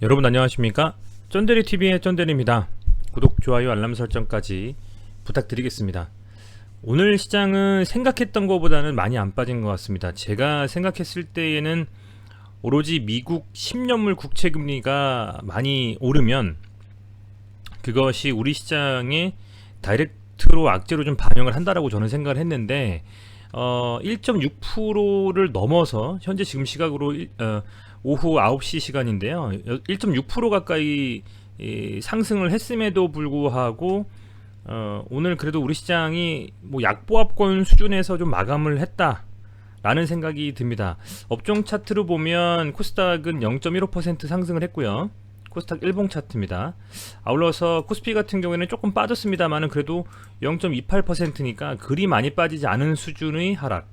여러분 안녕하십니까? 쩐데리TV의 쩐데리입니다. 구독, 좋아요, 알람 설정까지 부탁드리겠습니다. 오늘 시장은 생각했던 것보다는 많이 안 빠진 것 같습니다. 제가 생각했을 때에는 오로지 미국 10년물 국채금리가 많이 오르면 그것이 우리 시장에 다이렉트로 악재로 좀 반영을 한다라고 저는 생각을 했는데 1.6%를 넘어서 현재 지금 시각으로 오후 9시 시간인데요. 1.6% 가까이 상승을 했음에도 불구하고 오늘 그래도 우리 시장이 뭐 약보합권 수준에서 좀 마감을 했다 라는 생각이 듭니다. 업종 차트로 보면 코스닥은 0.15% 상승을 했고요. 코스닥 일봉 차트입니다. 아울러서 코스피 같은 경우에는 조금 빠졌습니다만은 그래도 0.28%니까 그리 많이 빠지지 않은 수준의 하락으로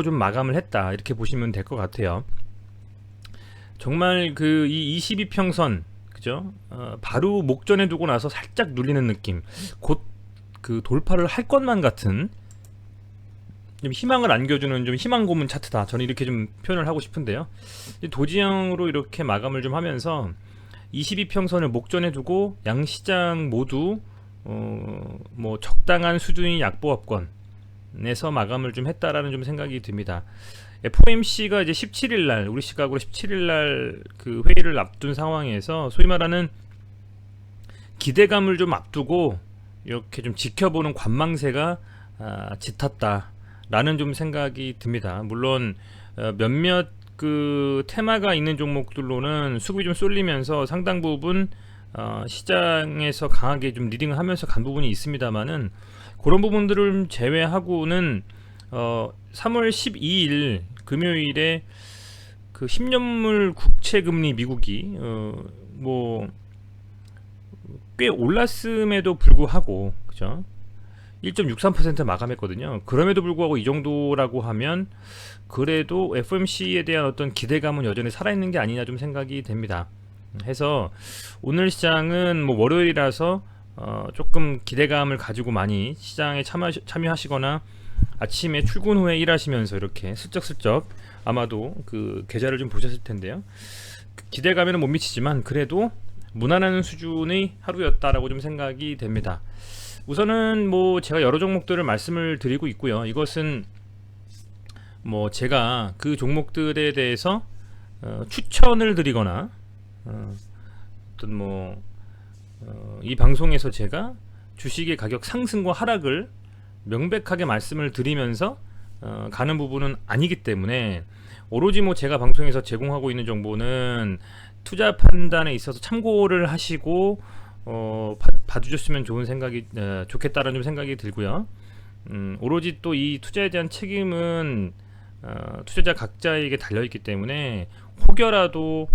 좀 마감을 했다 이렇게 보시면 될 것 같아요. 정말 그 이 22평선 그죠? 바로 목전에 두고 나서 살짝 눌리는 느낌. 곧 그 돌파를 할 것만 같은 좀 희망을 안겨주는 좀 희망 고문 차트다. 저는 이렇게 좀 표현을 하고 싶은데요. 도지형으로 이렇게 마감을 좀 하면서 22평선을 목전에 두고 양시장 모두 뭐 적당한 수준의 약보합권에서 마감을 좀 했다라는 좀 생각이 듭니다. FOMC가 이제 17일날 우리 시각으로 17일날 그 회의를 앞둔 상황에서 소위 말하는 기대감을 좀 앞두고 이렇게 좀 지켜보는 관망세가 짙었다라는 좀 생각이 듭니다. 물론 몇몇 그 테마가 있는 종목들로는 수급이 좀 쏠리면서 상당 부분 시장에서 강하게 좀 리딩을 하면서 간 부분이 있습니다만은 그런 부분들을 제외하고는 3월 12일 금요일에 그 10년물 국채금리 미국이 뭐 꽤 올랐음에도 불구하고 그죠? 1.63% 마감했거든요. 그럼에도 불구하고 이 정도라고 하면 그래도 FOMC에 대한 어떤 기대감은 여전히 살아있는 게 아니냐 좀 생각이 됩니다. 해서 오늘 시장은 뭐 월요일이라서 조금 기대감을 가지고 많이 시장에 참여하시거나 아침에 출근 후에 일하시면서 이렇게 슬쩍슬쩍 아마도 그 계좌를 좀 보셨을 텐데요. 기대감에는 못 미치지만 그래도 무난한 수준의 하루였다라고 좀 생각이 됩니다. 우선은 뭐 제가 여러 종목들을 말씀을 드리고 있고요. 이것은 뭐 제가 그 종목들에 대해서 추천을 드리거나 어떤 뭐 이 방송에서 제가 주식의 가격 상승과 하락을 명백하게 말씀을 드리면서 가는 부분은 아니기 때문에 오로지 뭐 제가 방송에서 제공하고 있는 정보는 투자 판단에 있어서 참고를 하시고 봐주셨으면 좋겠다라는 좀 생각이 들고요. 오로지 또 이 투자에 대한 책임은 투자자 각자에게 달려있기 때문에 혹여라도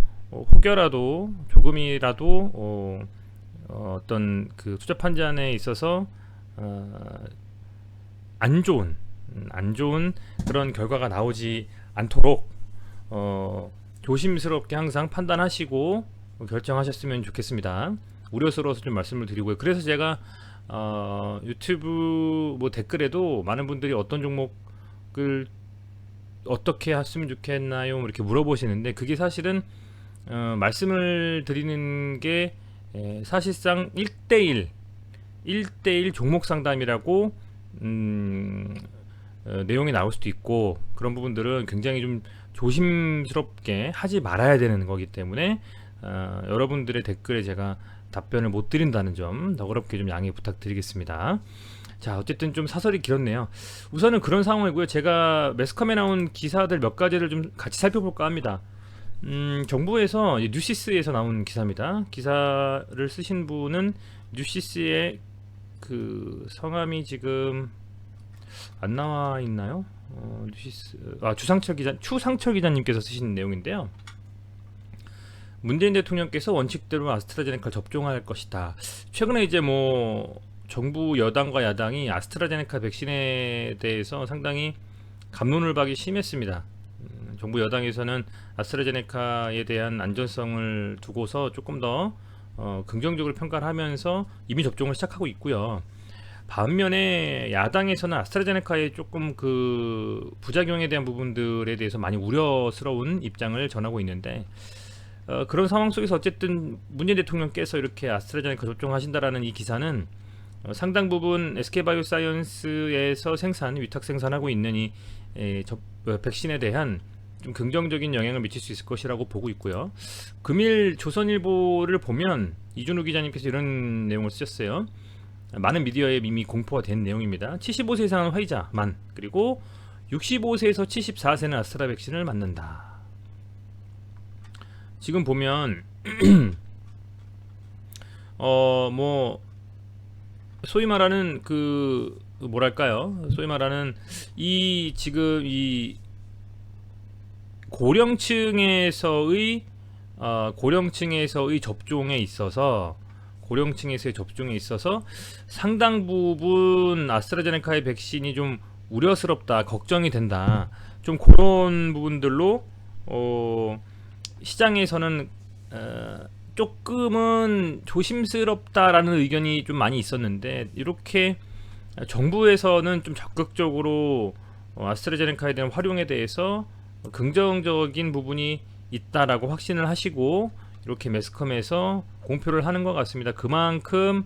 조금이라도 어떤 그 투자 판단에 있어서 안 좋은 그런 결과가 나오지 않도록 조심스럽게 항상 판단하시고 결정하셨으면 좋겠습니다. 우려스러워서 좀 말씀을 드리고요. 그래서 제가 유튜브 뭐 댓글에도 많은 분들이 어떤 종목을 어떻게 했으면 좋겠나요? 이렇게 물어보시는데 그게 사실은 말씀을 드리는 게 사실상 1대1 종목 상담이라고 내용이 나올 수도 있고 그런 부분들은 굉장히 좀 조심스럽게 하지 말아야 되는 거기 때문에 여러분들의 댓글에 제가 답변을 못 드린다는 점 너그럽게 좀 양해 부탁드리겠습니다. 자, 어쨌든 좀 사설이 길었네요. 우선은 그런 상황이고요. 제가 매스컴에 나온 기사들 몇 가지를 좀 같이 살펴볼까 합니다. 정부에서 뉴시스에서 나온 기사입니다. 기사를 쓰신 분은 뉴시스의 그 성함이 지금 안 나와 있나요? 뉴시스 추상철 기자님께서 쓰신 내용인데요. 문재인 대통령께서 원칙대로 아스트라제네카를 접종할 것이다. 최근에 이제 뭐 정부 여당과 야당이 아스트라제네카 백신에 대해서 상당히 갑론을박이 심했습니다. 정부 여당에서는 아스트라제네카에 대한 안전성을 두고서 조금 더 긍정적으로 평가를 하면서 이미 접종을 시작하고 있고요. 반면에 야당에서는 아스트라제네카의 조금 그 부작용에 대한 부분들에 대해서 많이 우려스러운 입장을 전하고 있는데 그런 상황 속에서 어쨌든 문재인 대통령께서 이렇게 아스트라제네카 접종하신다라는 이 기사는 상당 부분 SK바이오사이언스에서 위탁 생산하고 있는 백신에 대한 좀 긍정적인 영향을 미칠 수 있을 것이라고 보고 있고요. 금일 조선일보를 보면 이준우 기자님께서 이런 내용을 쓰셨어요. 많은 미디어에 이미 공포가 된 내용입니다. 75세 이상은 화이자만, 그리고 65세에서 74세는 아스트라 백신을 맞는다. 지금 보면 뭐 소위 말하는 소위 말하는 지금 이 고령층에서의 접종에 있어서 상당 부분 아스트라제네카의 백신이 좀 우려스럽다, 걱정이 된다, 좀 그런 부분들로 시장에서는 조금은 조심스럽다라는 의견이 좀 많이 있었는데, 이렇게 정부에서는 좀 적극적으로 아스트라제네카에 대한 활용에 대해서 긍정적인 부분이 있다라고 확신을 하시고 이렇게 매스컴에서 공표를 하는 것 같습니다. 그만큼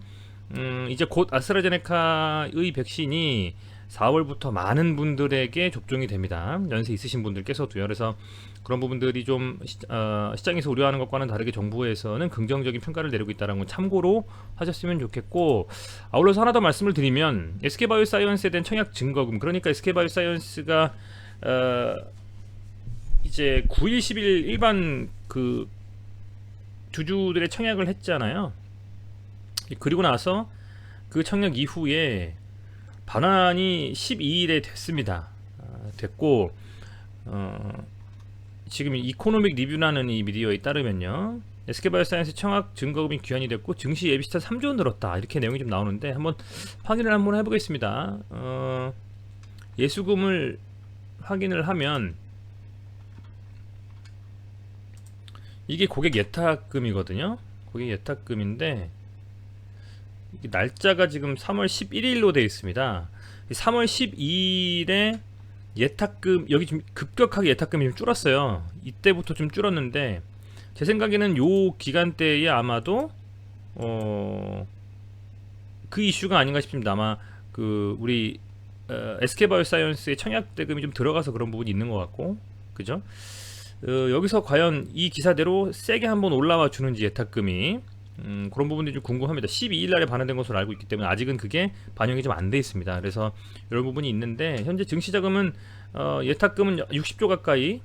이제 곧 아스트라제네카의 백신이 4월부터 많은 분들에게 접종이 됩니다. 연세 있으신 분들께서도요. 그래서 그런 부분들이 좀 시장에서 우려하는 것과는 다르게 정부에서는 긍정적인 평가를 내리고 있다는 건 참고로 하셨으면 좋겠고, 아울러서 하나 더 말씀을 드리면 SK바이오사이언스에 대한 청약 증거금, 그러니까 SK바이오사이언스가 이제 9일 10일 일반 주주들의 청약을 했잖아요. 그리고 나서 그 청약 이후에 반환이 12일에 됐습니다. 됐고 지금 이코노믹 리뷰라는 이 미디어에 따르면요, SK바이오사이언스 청약 증거금이 귀환이 됐고 증시 예비시차 3조 원 늘었다, 이렇게 내용이 좀 나오는데 한번 확인을 한번 해보겠습니다. 예수금을 확인을 하면 이게 고객 예탁금이거든요. 고객 예탁금인데 날짜가 지금 3월 11일로 되어 있습니다. 3월 12일에 예탁금, 여기 좀 급격하게 예탁금이 좀 줄었어요. 이때부터 좀 줄었는데 제 생각에는 요 기간대에 아마도 그 이슈가 아닌가 싶습니다. 아마 우리 SK바이오사이언스의 청약 대금이 좀 들어가서 그런 부분이 있는 것 같고, 그죠? 여기서 과연 이 기사대로 세게 한번 올라와 주는지 예탁금이, 그런 부분들이 좀 궁금합니다. 12일 날에 반환된 것으로 알고 있기 때문에 아직은 그게 반영이 좀 안 돼 있습니다. 그래서 이런 부분이 있는데 현재 증시자금은 예탁금은 60조 가까이,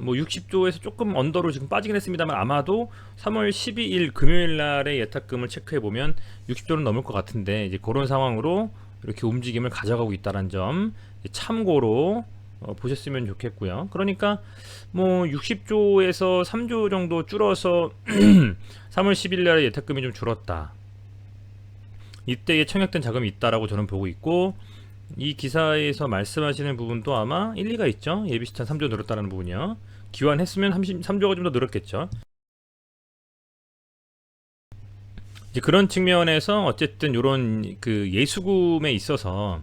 뭐 60조에서 조금 언더로 지금 빠지긴 했습니다만 아마도 3월 12일 금요일 날의 예탁금을 체크해 보면 60조는 넘을 것 같은데, 이제 그런 상황으로 이렇게 움직임을 가져가고 있다는 점 참고로 보셨으면 좋겠고요. 그러니까 뭐 60조에서 3조 정도 줄어서 3월 10일 날에 예탁금이 좀 줄었다, 이때에 청약된 자금이 있다라고 저는 보고 있고, 이 기사에서 말씀하시는 부분도 아마 일리가 있죠. 예비시차 3조 늘었다는 부분이요. 기환했으면 3조가 좀 더 늘었겠죠. 이제 그런 측면에서 어쨌든 이런 예수금에 있어서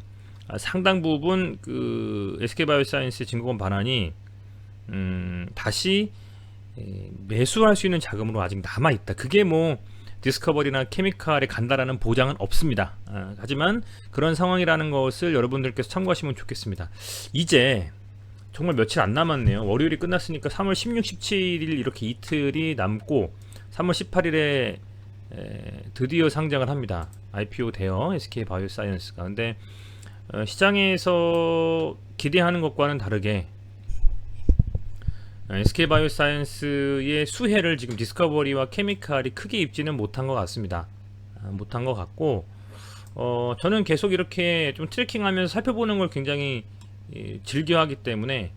상당 부분 SK바이오사이언스의 증거금 반환이 다시 매수할 수 있는 자금으로 아직 남아 있다. 그게 뭐 디스커버리나 케미칼에 간다라는 보장은 없습니다. 하지만 그런 상황이라는 것을 여러분들께서 참고하시면 좋겠습니다. 이제 정말 며칠 안 남았네요. 월요일이 끝났으니까 3월 16, 17일 이렇게 이틀이 남고 3월 18일에 드디어 상장을 합니다. IPO 되어 SK바이오사이언스가. 근데 시장에서 기대하는 것과는 다르게 SK바이오사이언스의 수혜를 지금 디스커버리와 케미칼이 크게 입지는 못한 것 같습니다. 못한 것 같고, 저는 계속 이렇게 좀 트래킹하면서 살펴보는 걸 굉장히 즐겨하기 때문에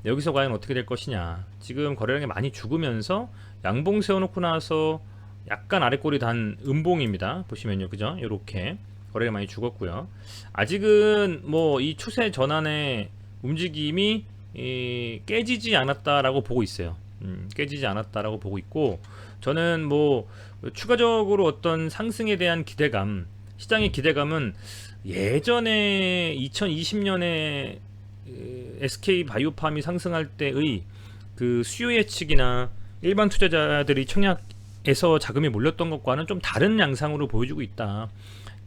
여기서 과연 어떻게 될 것이냐. 지금 거래량이 많이 죽으면서 양봉 세워놓고 나서 약간 아래꼬리 단 음봉입니다. 보시면요, 그죠? 이렇게 거래가 많이 죽었고요. 아직은 뭐 이 추세 전환의 움직임이 깨지지 않았다라고 보고 있어요. 깨지지 않았다라고 보고 있고, 저는 뭐 추가적으로 어떤 상승에 대한 기대감, 시장의 기대감은 예전에 2020년에 SK 바이오팜이 상승할 때의 그 수요 예측이나 일반 투자자들이 청약에서 자금이 몰렸던 것과는 좀 다른 양상으로 보여주고 있다.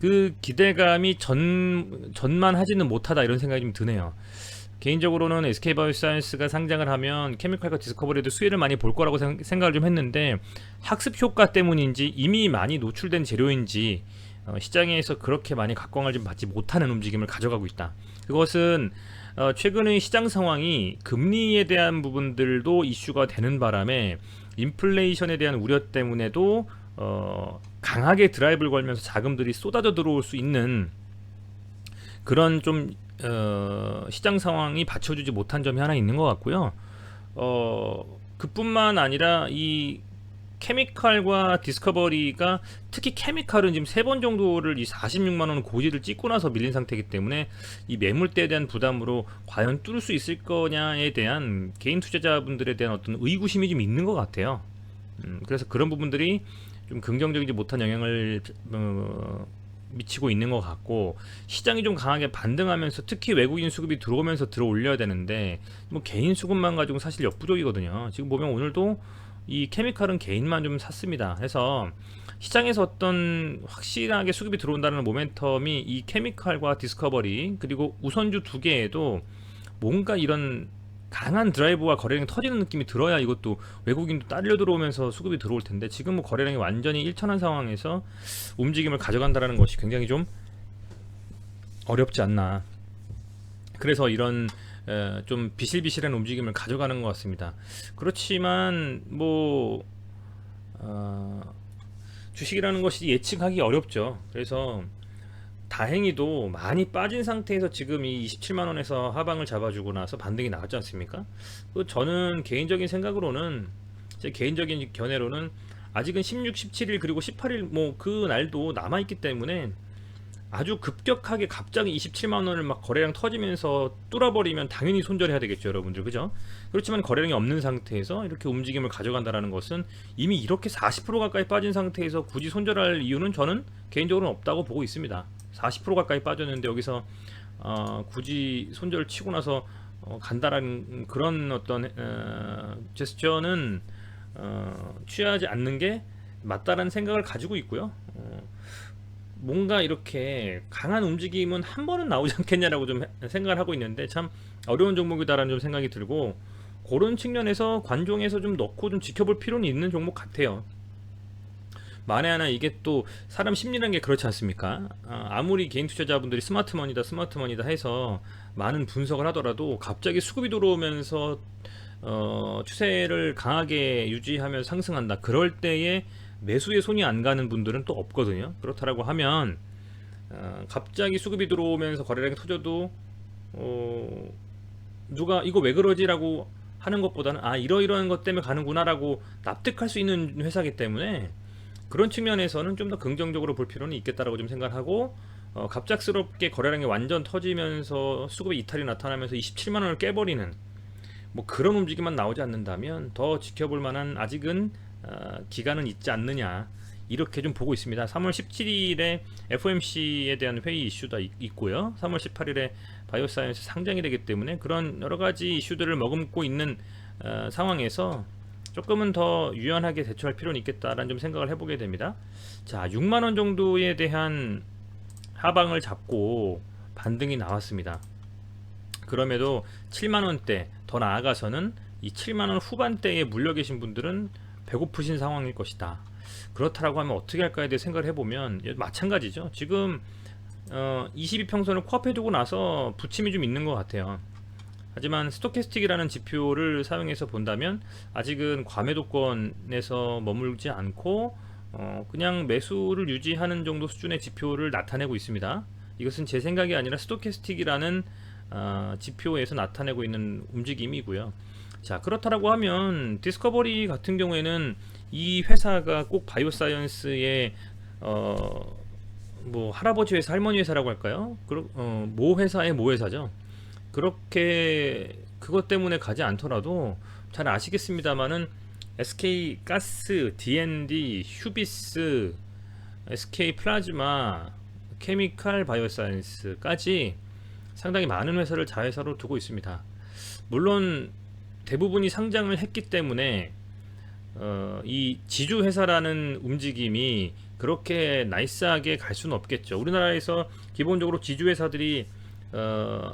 그 기대감이 전만하지는 못하다 이런 생각이 좀 드네요. 개인적으로는 SK바이오사이언스가 상장을 하면 케미칼과 디스커버리도 수혜를 많이 볼 거라고 생각을 좀 했는데, 학습 효과 때문인지 이미 많이 노출된 재료인지 시장에서 그렇게 많이 각광을 좀 받지 못하는 움직임을 가져가고 있다. 그것은 최근의 시장 상황이 금리에 대한 부분들도 이슈가 되는 바람에 인플레이션에 대한 우려 때문에도 강하게 드라이브를 걸면서 자금들이 쏟아져 들어올 수 있는 그런 좀 시장 상황이 받쳐주지 못한 점이 하나 있는 것 같고요. 그뿐만 아니라 이 케미칼과 디스커버리가, 특히 케미칼은 지금 3번 정도를 이 46만원 고지를 찍고 나서 밀린 상태이기 때문에 이 매물대에 대한 부담으로 과연 뚫을 수 있을 거냐에 대한 개인 투자자분들에 대한 어떤 의구심이 좀 있는 것 같아요. 그래서 그런 부분들이 좀 긍정적이지 못한 영향을 미치고 있는 것 같고, 시장이 좀 강하게 반등하면서 특히 외국인 수급이 들어오면서 들어 올려야 되는데 뭐 개인 수급만 가지고 사실 역부족이거든요. 지금 보면 오늘도 이 케미칼은 개인만 좀 샀습니다. 그래서 시장에서 어떤 확실하게 수급이 들어온다는 모멘텀이 이 케미칼과 디스커버리 그리고 우선주 두 개에도 뭔가 이런 강한 드라이브와 거래량이 터지는 느낌이 들어야 이것도 외국인도 딸려 들어오면서 수급이 들어올 텐데, 지금 뭐 거래량이 완전히 일천한 상황에서 움직임을 가져간다는 것이 굉장히 좀 어렵지 않나. 그래서 이런 좀 비실비실한 움직임을 가져가는 것 같습니다. 그렇지만 뭐 주식이라는 것이 예측하기 어렵죠. 그래서 다행히도 많이 빠진 상태에서 지금 이 27만원에서 하방을 잡아주고 나서 반등이 나왔지 않습니까? 저는 개인적인 생각으로는, 제 개인적인 견해로는 아직은 16, 17일 그리고 18일 뭐 그 날도 남아있기 때문에 아주 급격하게 갑자기 27만원을 막 거래량 터지면서 뚫어버리면 당연히 손절해야 되겠죠, 여러분들. 그죠? 그렇지만 거래량이 없는 상태에서 이렇게 움직임을 가져간다는 것은 이미 이렇게 40% 가까이 빠진 상태에서 굳이 손절할 이유는 저는 개인적으로는 없다고 보고 있습니다. 40% 가까이 빠졌는데 여기서 굳이 손절을 치고 나서 간다라는 그런 어떤 제스처는 취하지 않는 게 맞다라는 생각을 가지고 있고요. 뭔가 이렇게 강한 움직임은 한 번은 나오지 않겠냐라고 좀 생각을 하고 있는데, 참 어려운 종목이다라는 좀 생각이 들고, 그런 측면에서 관종에서 좀 넣고 좀 지켜볼 필요는 있는 종목 같아요. 만에 하나 이게 또 사람 심리라는 게 그렇지 않습니까? 아무리 개인 투자자분들이 스마트머니다 해서 많은 분석을 하더라도 갑자기 수급이 들어오면서 추세를 강하게 유지하면서 상승한다, 그럴 때에 매수에 손이 안 가는 분들은 또 없거든요. 그렇다라고 하면 갑자기 수급이 들어오면서 거래량이 터져도 누가 이거 왜 그러지라고 하는 것보다는 이러이러한 것 때문에 가는구나 라고 납득할 수 있는 회사이기 때문에, 그런 측면에서는 좀 더 긍정적으로 볼 필요는 있겠다라고 좀 생각하고, 갑작스럽게 거래량이 완전 터지면서 수급의 이탈이 나타나면서 27만원을 깨버리는 뭐 그런 움직임만 나오지 않는다면 더 지켜볼 만한 아직은 기간은 있지 않느냐, 이렇게 좀 보고 있습니다. 3월 17일에 FOMC에 대한 회의 이슈도 있고요. 3월 18일에 바이오사이언스 상장이 되기 때문에 그런 여러가지 이슈들을 머금고 있는 상황에서 조금은 더 유연하게 대처할 필요는 있겠다라는 좀 생각을 해보게 됩니다. 자, 6만원 정도에 대한 하방을 잡고 반등이 나왔습니다. 그럼에도 7만원대, 더 나아가서는 이 7만원 후반대에 물려 계신 분들은 배고프신 상황일 것이다. 그렇다라고 하면 어떻게 할까에 대해 생각을 해보면 마찬가지죠. 지금 22평선을 코앞에 두고 나서 부침이 좀 있는 것 같아요. 하지만 스토캐스틱이라는 지표를 사용해서 본다면 아직은 과매도권에서 머물지 않고 그냥 매수를 유지하는 정도 수준의 지표를 나타내고 있습니다. 이것은 제 생각이 아니라 스토캐스틱이라는 지표에서 나타내고 있는 움직임이고요. 자, 그렇다라고 하면 디스커버리 같은 경우에는 이 회사가 꼭 바이오사이언스의 뭐 할아버지 회사, 할머니 회사라고 할까요? 모 회사의 모 회사죠. 그렇게 그것 때문에 가지 않더라도 잘 아시겠습니다만은 SK 가스, D&D, 휴비스, SK 플라즈마, 케미칼 바이오사이언스까지 상당히 많은 회사를 자회사로 두고 있습니다. 물론 대부분이 상장을 했기 때문에 이 지주 회사라는 움직임이 그렇게 나이스하게 갈 수는 없겠죠. 우리나라에서 기본적으로 지주 회사들이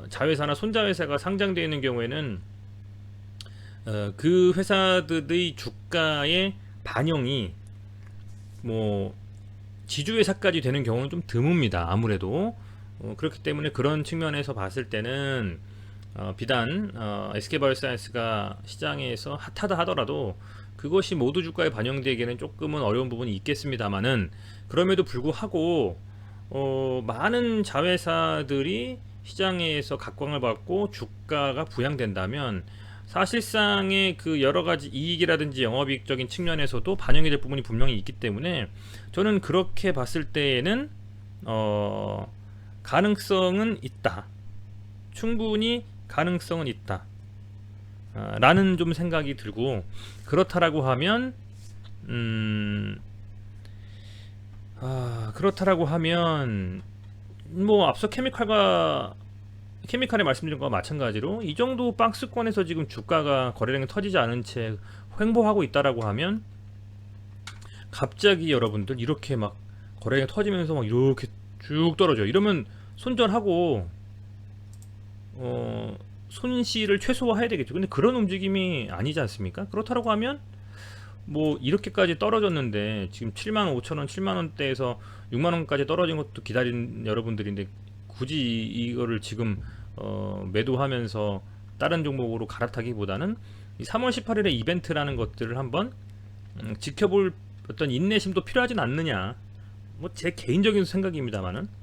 자회사나 손자회사가 상장되어 있는 경우에는 그 회사들의 주가의 반영이 뭐 지주회사까지 되는 경우는 좀 드뭅니다. 아무래도 그렇기 때문에 그런 측면에서 봤을 때는 비단 SK바이오사이언스가 시장에서 핫하다 하더라도 그것이 모두 주가에 반영되기에는 조금은 어려운 부분이 있겠습니다만은, 그럼에도 불구하고 많은 자회사들이 시장에서 각광을 받고 주가가 부양된다면 사실상의 그 여러가지 이익이라든지 영업이익적인 측면에서도 반영이 될 부분이 분명히 있기 때문에, 저는 그렇게 봤을 때에는 가능성은 있다, 충분히 가능성은 있다 라는 좀 생각이 들고, 그렇다라고 하면 뭐 앞서 케미칼에 말씀드린 것과 마찬가지로 이 정도 박스권에서 지금 주가가 거래량이 터지지 않은 채 횡보하고 있다라고 하면, 갑자기 여러분들 이렇게 막 거래량이 터지면서 막 이렇게 쭉 떨어져 이러면 손절하고 손실을 최소화해야 되겠죠. 근데 그런 움직임이 아니지 않습니까? 그렇다고 하면 뭐 이렇게까지 떨어졌는데 지금 75,000원 7만원대에서 6만원까지 떨어진 것도 기다린 여러분들인데, 굳이 이거를 지금 매도하면서 다른 종목으로 갈아타기보다는 이 3월 18일에 이벤트라는 것들을 한번 지켜볼 어떤 인내심도 필요하진 않느냐, 뭐 제 개인적인 생각입니다만은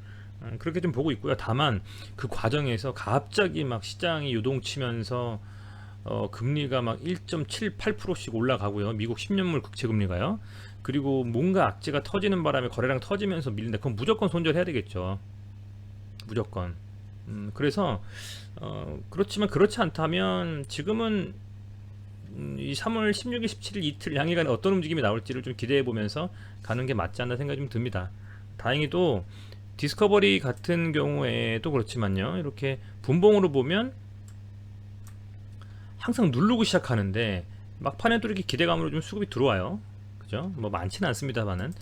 그렇게 좀 보고 있고요. 다만 그 과정에서 갑자기 막 시장이 요동치면서 금리가 막 1.78%씩 올라가고요. 미국 10년물 국채 금리가요. 그리고 뭔가 악재가 터지는 바람에 거래량 터지면서 밀린다. 그럼 무조건 손절해야 되겠죠. 무조건. 그래서 그렇지만 그렇지 않다면 지금은 이 3월 16일, 17일 이틀 양일간에 어떤 움직임이 나올지를 좀 기대해 보면서 가는 게 맞지 않나 생각이 좀 듭니다. 다행히도 디스커버리 같은 경우에도 그렇지만요, 이렇게 분봉으로 보면 항상 누르고 시작하는데 막판에도 이렇게 기대감으로 좀 수급이 들어와요. 그죠? 뭐 많지는 않습니다만은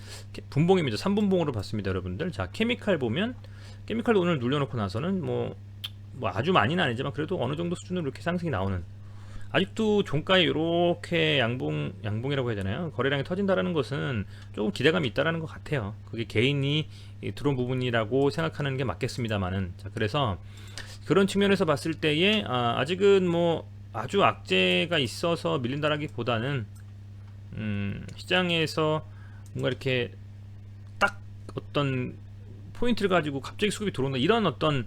분봉입니다. 3분봉으로 봤습니다, 여러분들. 자, 케미칼 보면, 케미칼도 오늘 눌려놓고 나서는 뭐 아주 많이는 아니지만 그래도 어느 정도 수준으로 이렇게 상승이 나오는, 아직도 종가에 이렇게 양봉이라고 해야 되나요? 거래량이 터진다라는 것은 조금 기대감이 있다라는 것 같아요. 그게 개인이 들어온 부분이라고 생각하는 게 맞겠습니다만은. 자, 그래서 그런 측면에서 봤을 때에 아직은 뭐 아주 악재가 있어서 밀린다라기보다는 시장에서 뭔가 이렇게 딱 어떤 포인트를 가지고 갑자기 수급이 들어온다, 이런 어떤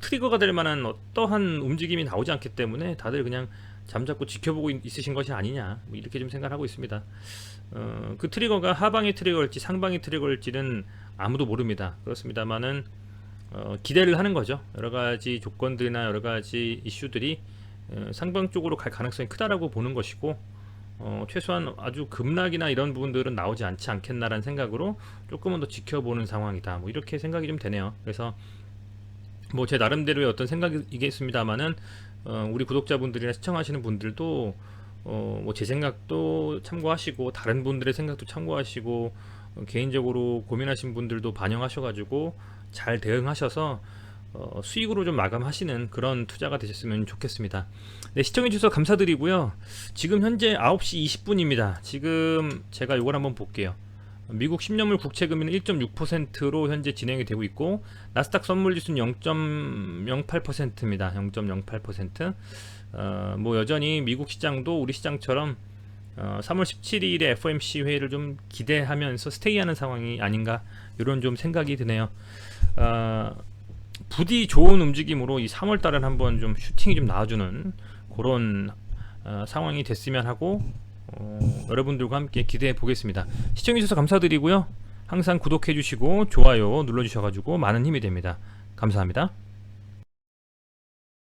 트리거가 될 만한 어떠한 움직임이 나오지 않기 때문에 다들 그냥 잠잡고 지켜보고 있으신 것이 아니냐, 뭐 이렇게 좀 생각하고 있습니다. 그 트리거가 하방의 트리거일지 상방의 트리거일지는 아무도 모릅니다. 그렇습니다만은 기대를 하는 거죠. 여러가지 조건들이나 여러가지 이슈들이 상방 쪽으로 갈 가능성이 크다라고 보는 것이고, 최소한 아주 급락이나 이런 부분들은 나오지 않지 않겠나라는 생각으로 조금은 더 지켜보는 상황이다, 뭐 이렇게 생각이 좀 되네요. 그래서 뭐 제 나름대로의 어떤 생각이겠습니다만은 우리 구독자분들이나 시청하시는 분들도 뭐 제 생각도 참고하시고 다른 분들의 생각도 참고하시고 개인적으로 고민하신 분들도 반영하셔가지고 잘 대응하셔서 수익으로 좀 마감하시는 그런 투자가 되셨으면 좋겠습니다. 네, 시청해주셔서 감사드리고요. 지금 현재 9시 20분입니다. 지금 제가 이걸 한번 볼게요. 미국 10년물 국채 금리는 1.6%로 현재 진행이 되고 있고, 나스닥 선물지수는 0.08%입니다. 0.08%. 뭐 여전히 미국 시장도 우리 시장처럼 3월 17일에 FOMC 회의를 좀 기대하면서 스테이하는 상황이 아닌가, 이런 좀 생각이 드네요. 부디 좋은 움직임으로 이 3월달은 한번 좀 슈팅이 좀 나와주는 그런 상황이 됐으면 하고 여러분들과 함께 기대해 보겠습니다. 시청해주셔서 감사드리고요. 항상 구독해 주시고 좋아요 눌러 주셔가지고 많은 힘이 됩니다. 감사합니다.